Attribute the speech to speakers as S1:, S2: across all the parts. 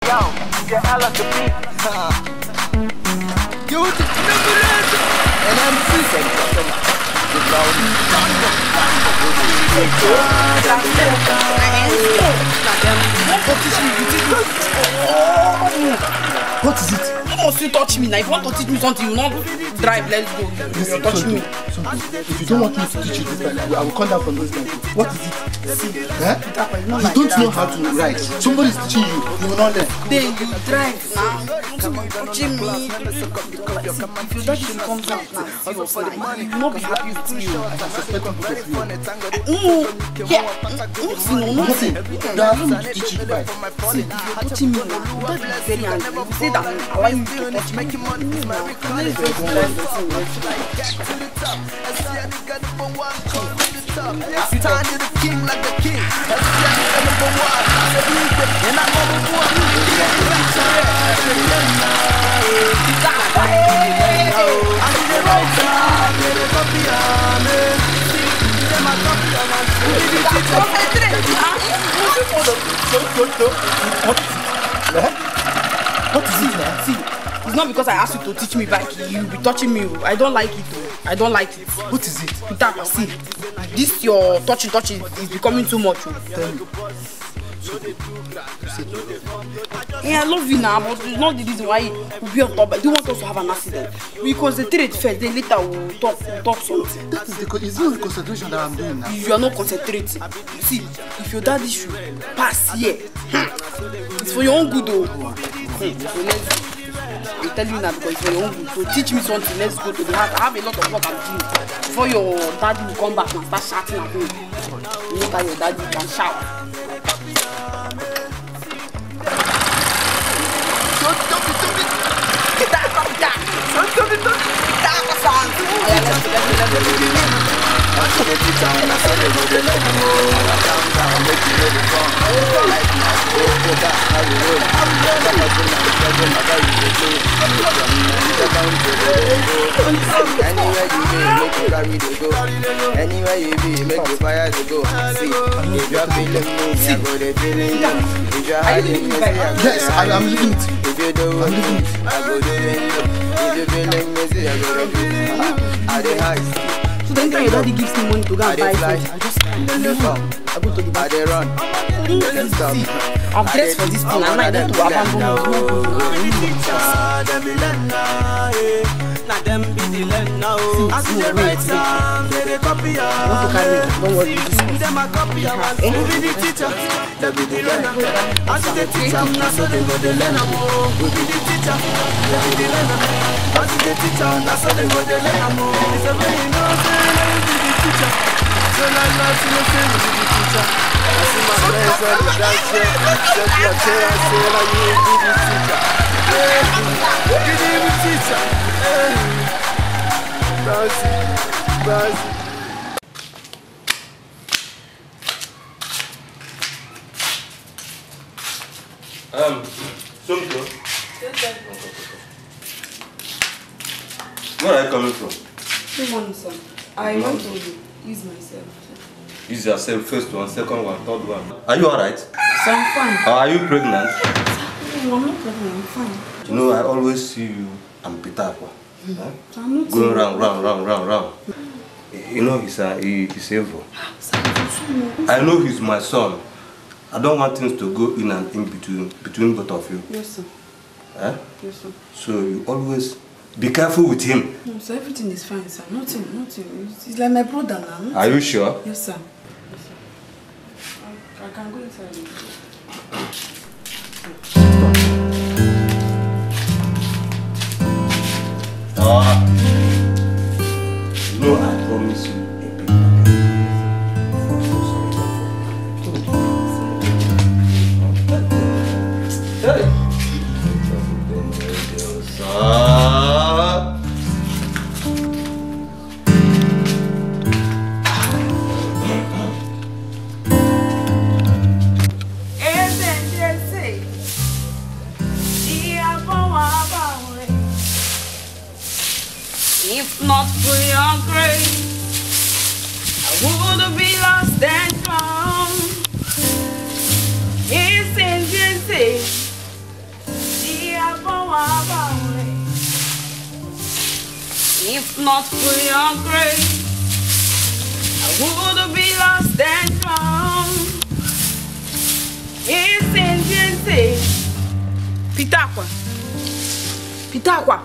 S1: Yo, the L of the beat.
S2: You want to and I'm free. What is it?
S3: You must you touch me now. If you want to teach me something, you will not drive. Let's go. You touch me.
S2: If you don't want me to teach you this bike, I will come down from those guys. What is it? You don't know how to ride. Somebody is teaching you. You will not learn.
S3: Then you drive now. Come on, touching me. If you touch me, comes out now. You will not be happy with me. Yeah. No, nothing.
S2: They are not to teach you the bike.
S3: See, if you're touching me now, you don't be very angry. You say that I want you to touch me.
S1: Stand the king like the king. Number one. And I'm
S2: What is it now?
S3: See, it's not because I asked you to teach me bike, you'll be touching me. I don't like it. I don't like it.
S2: What is it?
S3: Peter, see, this your touching is becoming too much.
S2: Tell me.
S3: Yeah, I love you now, but it's not the reason why we'll be on top. I don't want us to have an accident. We concentrate first, then later we'll talk something.
S2: That is it's not the concentration that I'm doing now.
S3: You are not concentrating. See, if your daddy should pass here, it's for your own good though. So let's I tell you now because it's for your own good. So teach me something, let's go to the house. I have a lot of work I'm doing. Before your daddy will come back and start shouting at me. You look at your daddy, you can shout.
S4: Anywhere you be, make the fire to go. See, if you're feeling me, I go to feeling you. If you're hiding me,
S2: yes, I am leaving it.
S4: If you do, I go to window. If you're feeling me, see, I go to feeling you. I dey high.
S3: So then your daddy gives me money to go and buy food. I just I go to the
S4: I dey run.
S3: I'm dressed for this thing and I don't to abandon
S1: Now them be the land now. I see the right sound, they copy ya.
S3: don't worry.
S1: Them a copy ya. Who be the teacher? They be the learner. I see the teacher, now so they go the learner. Who be the teacher? They be the learner. I see the teacher, now so they go the learner. It's a very no say, let me be the teacher. So now not to say we be the teacher. I see my friends on the dance floor. Set your chair and say like you be the teacher. You be the teacher. Buzz.
S5: Somto. Where are you coming from?
S3: Good morning, sir. I want to use myself.
S5: Use yourself, first one, second one, third one. Are you alright?
S3: So I'm fine.
S5: Are you pregnant?
S3: No, I'm not pregnant, I'm fine.
S5: You know, I always see you and Peter
S3: I'm not
S5: going round. You know, he's evil. I know he's my son. I don't want things to go in and in between both of you.
S3: Yes, sir.
S5: Eh?
S3: Yes, sir.
S5: So you always be careful with him.
S3: No, so everything is fine, sir. Nothing. He's like my brother now. Nothing.
S5: Are you sure?
S3: Yes, sir. Yes, sir. I can go inside.
S5: No, I promise you a big
S3: If not for your grace, I would be lost and found. It says, If not for your grace, I would be lost and drowned. It's in Pitakwa,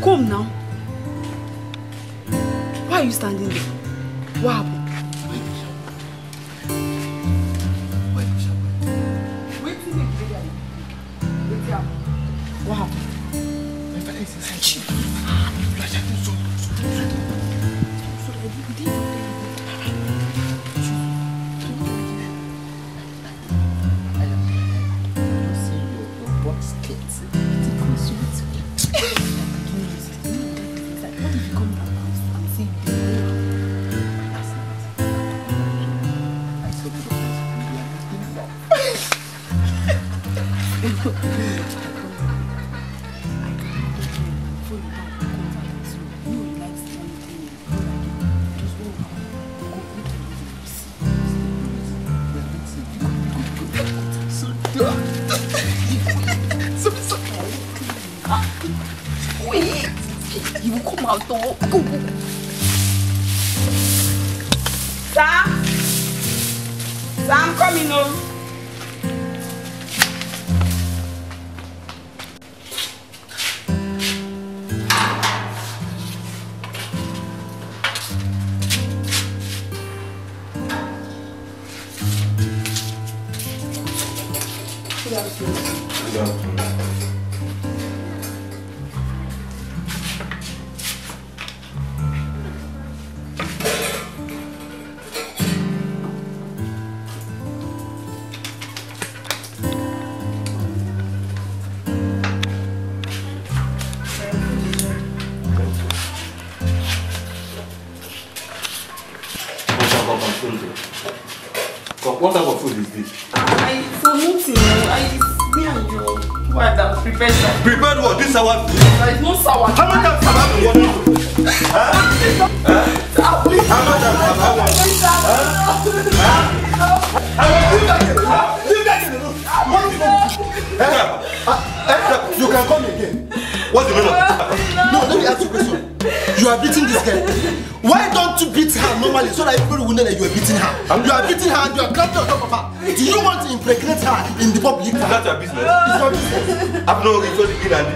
S3: come now. Why are you standing there? What happened? Wow.
S2: My father is inside.
S3: Wait, you will come out though. Go. Sam, I'm coming home.
S5: What type of food is this?
S3: For nothing. Me and you. Why that? Prepared that.
S5: Prepared what? This sour food?
S3: It's not sour.
S5: How much have you want to do? How much have
S2: You can come again.
S5: What's the meaning of it?
S2: No, let me ask you a question. You are beating this girl. Why don't you beat her normally so that people will know that you are beating her? You are beating her and you are clapping on top of her. Do you want to impregnate her in the public?
S5: That's your business.
S2: It's not business.
S5: I've no reason in and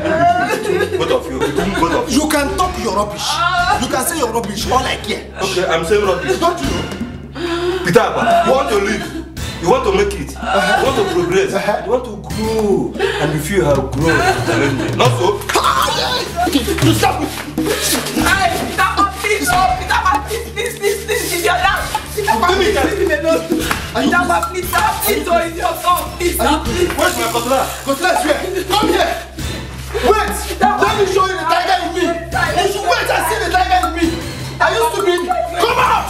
S5: between both of you. Between both of you.
S2: You can talk your rubbish. You can say your rubbish all I care.
S5: Okay, I'm saying rubbish.
S2: Don't you know?
S5: Peter, you want to live. You want to make it. You want to progress. You want to grow. And you feel how grow. Not so.
S2: You stop it.
S3: Please, your love.
S5: Where's my cutlass?
S2: Cutlass here. Come here. Wait. Let me show you the tiger in me. You should wait and see the tiger in me. Are you stupid? Come out.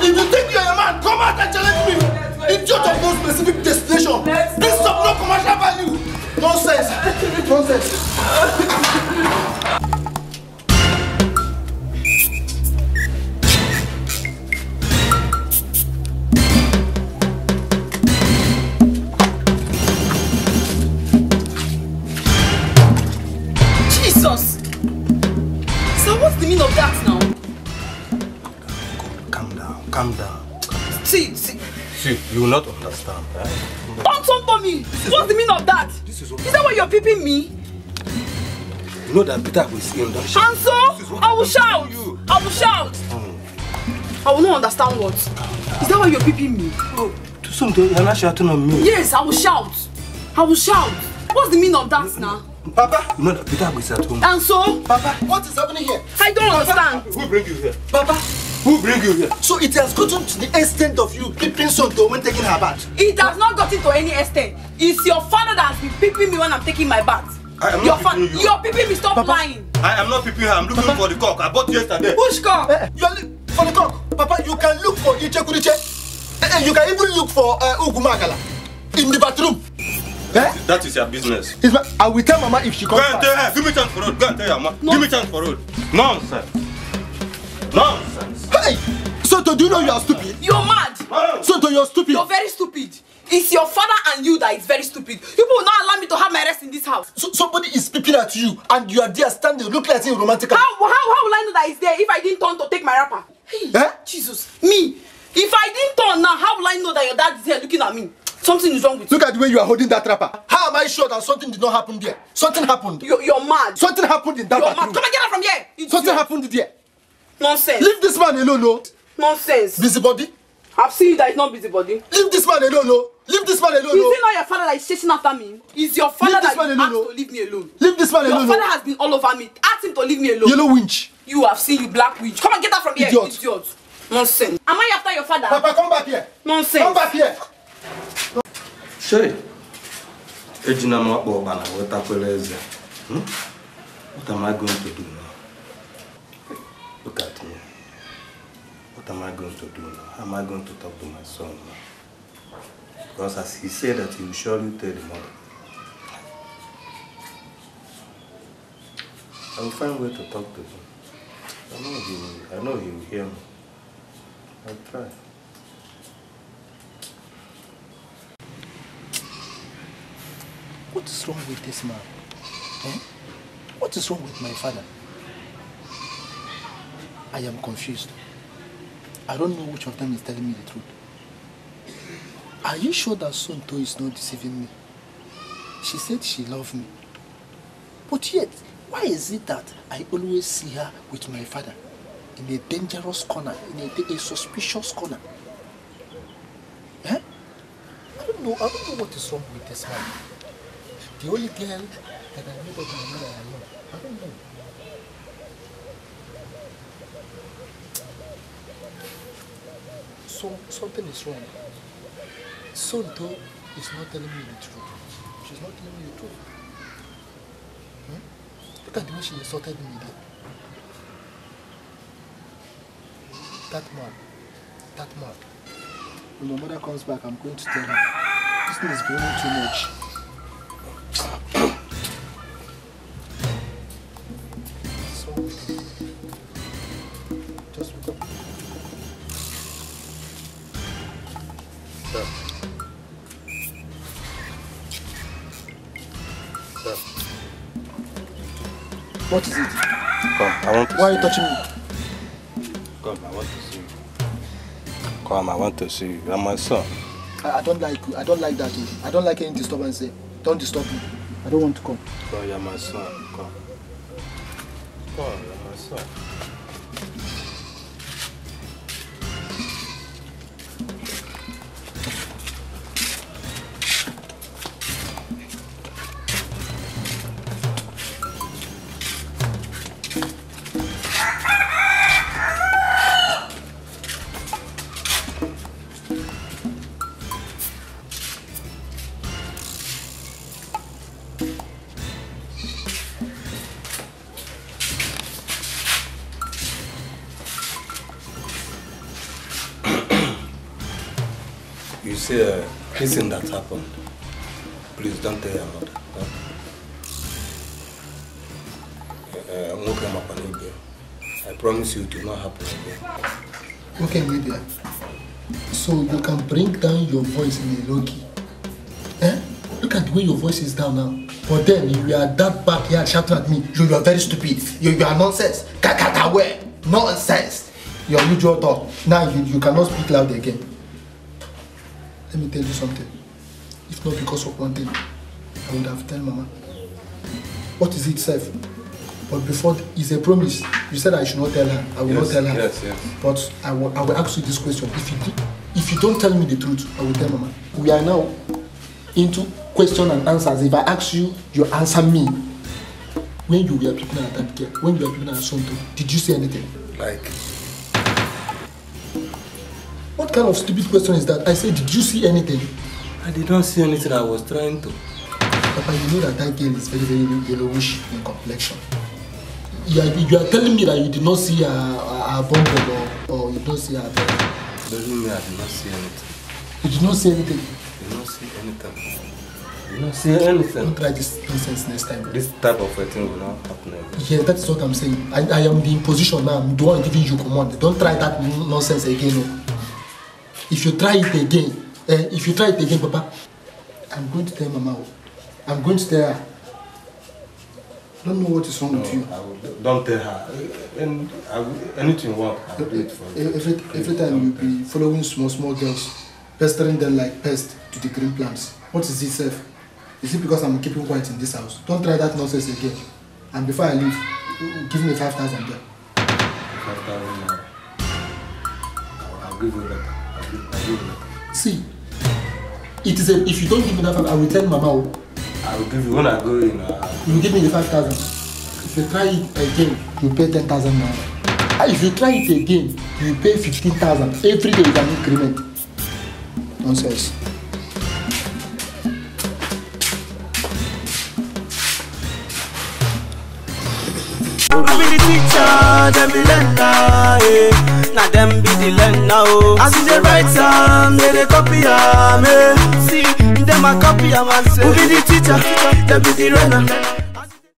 S2: If you think you're a man, come out and challenge me. Idiot of no specific destination. This stuff no commercial value. Nonsense.
S3: Jesus! So what's the meaning of that now?
S5: Calm down.
S3: See,
S5: you will not understand, right?
S3: don't talk to me! What's the meaning of that? Is that why you're peeping me?
S5: You know that Peter will see him, don't you?
S3: And so, I will shout! I will not understand what. Is that why you're peeping me?
S5: Oh, to some you're not shouting on me.
S3: Yes, I will shout! What's the meaning of that now?
S5: Papa, you know that Peter is at home.
S3: And so?
S2: Papa, what is happening here?
S3: I don't understand.
S5: Who bring you here?
S2: Papa,
S5: who bring you here?
S2: So it has gotten to the extent of you peeping Sonto when taking her bath?
S3: It has not gotten to any extent. It's your father that has been peeping me when I'm taking my bath.
S5: I am not peeping you.
S3: You're peeping me, stop lying.
S5: I am not peeping her, I'm looking for the cock I bought yesterday.
S3: Which cock?
S2: You are for the cock. Papa, you can look for Iche Kuriche. You can even look for Ugumagala in the bathroom.
S5: That is your business.
S2: I will tell Mama if she comes.
S5: Go and tell her. Give me chance for road. Go and tell your mama. Give me chance for road. Nonsense. Hey! Sonto, do you know you are stupid?
S3: You're mad.
S2: Sonto, you're stupid.
S3: You're very stupid. It's your father and you that is very stupid. You will not allow me to have my rest in this house.
S2: So somebody is peeping at you and you are there standing looking at him romantically.
S3: How will I know that he's there if I didn't turn to take my wrapper? Hey, Jesus, me. If I didn't turn now, how will I know that your dad is here looking at me? Something is wrong with you.
S2: Look at the way you are holding that wrapper. How am I sure that something did not happen there? Something happened.
S3: You're mad.
S2: Something happened in that
S3: You're
S2: bathroom.
S3: mad. Come and get out from here.
S2: Something happened there.
S3: Nonsense.
S2: Leave this man alone, no.
S3: Nonsense.
S2: Busybody.
S3: I've seen you that is not busybody.
S2: Leave this man alone, no. Leave this man alone, no.
S3: Is it not your father that is chasing after me? It's your father that you asked to leave me alone.
S2: Leave this man alone.
S3: Your father has been all over me. Ask him to leave me alone.
S2: Yellow winch.
S3: You have seen you black witch. Come and get out from here. Idiot. Nonsense. Am I after your father?
S2: Papa, come back here.
S3: Nonsense.
S2: Come back here.
S5: Shay. Ejina mo akpo bana weta kweleze. What am I going to do now? Look at me. What am I going to do now? How am I going to talk to my son now? Because as he said that he will surely tell the mother. I will find a way to talk to him. I know he will hear me. I'll try.
S2: What is wrong with this man? Eh? What is wrong with my father? I am confused. I don't know which of them is telling me the truth. Are you sure that Sonto is not deceiving me? She said she loved me. But yet, why is it that I always see her with my father in a dangerous corner, in a suspicious corner? Eh? I don't know what is wrong with this man. The only girl that I know that I love. I don't know. So something is wrong. Sonto is not telling me the truth. She's not telling me the truth. Look at the way she insulted me there. That man. When my mother comes back, I'm going to tell her. This thing is going too much. Just wake up.
S5: Sir. Sir.
S2: What is it?
S5: Come, I want to
S2: Why are you touching me?
S5: Come, I want to see you. Come, I want to see you. You're my son.
S2: I don't like you. I don't like that. I don't like any disturbance. Don't disturb me. I don't want to come.
S5: Come, you're my son. Come. Come, you're my son. You see, this thing that happened, please don't tell your mother. I promise you it will not happen again.
S2: Okay, Lydia. So you can bring down your voice in a low key. Eh? Look at the way your voice is down now. But then you are that back here shouting at me. You are very stupid. You are nonsense. Kakatawe. Nonsense. Your usual talk. Now you cannot speak loud again. Let me tell you something. If not because of one thing, I would have told Mama. What is it, Seth? But before, it's a promise. You said I should not tell her. I will not tell her.
S5: Yes.
S2: But I will ask you this question. If you don't tell me the truth, I will tell Mama. We are now into question and answers. If I ask you, you answer me. When you were people at that care, when you were people at Sonto, did you say anything?
S5: Like?
S2: What kind of stupid question is that? I said, did you see anything?
S5: I did not see anything. I was trying to.
S2: Papa, you know that girl is very, very yellowish in complexion. You are telling me that you did not see her bumble or you don't see her bumble.
S5: Doesn't mean I did not see anything.
S2: You did not see anything?
S5: I did not see anything. I did not see anything.
S2: Don't try this nonsense next time.
S5: This type of a thing will not happen again.
S2: Yes, that is what I'm saying. I am the imposition now. I'm the one giving you command. Don't try that nonsense again. If you try it again, If you try it again, Papa, I'm going to tell Mama. I'm going to tell her. I don't know what is wrong with you.
S5: Don't tell her. Anything you want, I'll do it for you.
S2: Every time you be following small girls, pestering them like pests to the green plants. What is this, Seth? Is it because I'm keeping quiet in this house? Don't try that nonsense again. And before I leave, give me 5,000 there.
S5: 5,000. I'll give you that. I'll give you that.
S2: See, it is if you don't give me that 5,000, I will tell Mama.
S5: I will give you when I go in.
S2: You will give me the 5,000. If you try it again, you pay 10,000 now. If you try it again, you pay 15,000. Every day is an increment. Nonsense.
S1: I be the teacher, them be learner, now them be the learner, oh. As in the right time, they copy am, See, them a copy am, Who be the teacher, them be the learner.